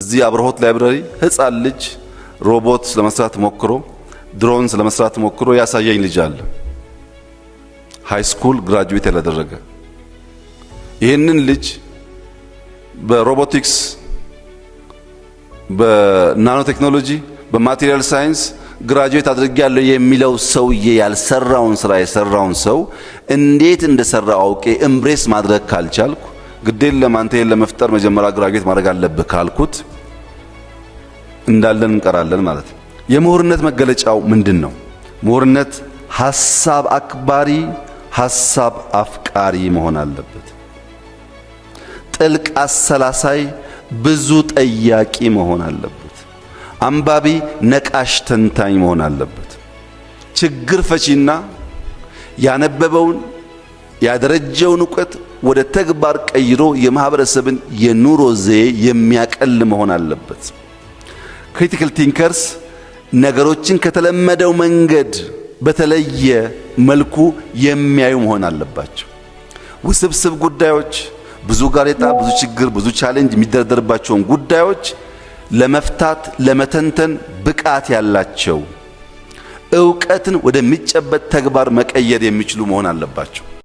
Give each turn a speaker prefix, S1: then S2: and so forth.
S1: እዚህ አብርሆት ላይብረሪ ህፃን ልጅ ሮቦት ለመስራት ሞክሮ ድሮንስ ለመስራት ሞክሮ ያሳየኝ ልጅ አለ። ሃይ ስኩል ግራጁዌት ያላደረገ ይሄንን ልጅ በሮቦቲክስ በናኖ ቴክኖሎጂ በማቴሪያል ሳይንስ ግራጁዌት አድርጌያለሁ የሚለው ሰውዬ ያልሰራውን ስራ የሰራውን ሰው እንዴት እንደሰራው አውቄ ኤምብሬስ ማድረግ ካልቻልኩ ግዴን ለማንተን ለመፍጠር መጀመሪያ ግራጁዌት ማድረግ አለብህ ካልኩት እንዳለን እንቀራለን ማለት ነው። የምሁርነት መገለጫው ምንድነው? ምሁርነት ሐሳብ አክባሪ ሐሳብ አፍቃሪ መሆን አለበት። ጥልቅ አሰላሳይ ብዙ ጠያቂ መሆን አለበት። አንባቢ ነቃሽ ተንታኝ መሆን አለበት። ችግር ፈቺና ያነበበውን ያደረጀውን ዕውቀት ወደ ተግባር ቀይሮ የማህበረሰብን የኑሮ ዘዬ የሚያቀል መሆን አለበት። ክሪቲካል ቲንከርስ ነገሮችን ከተለመደው መንገድ በተለየ መልኩ የሚያዩ መሆን አለባቸው። ውስብስብ ጉዳዮች፣ ብዙ ጋሬጣ፣ ብዙ ችግር፣ ብዙ ቻሌንጅ የሚደረደርባቸውን ጉዳዮች ለመፍታት ለመተንተን ብቃት ያላቸው ዕውቀትን ወደሚጨበጥ ተግባር መቀየር የሚችሉ መሆን አለባቸው።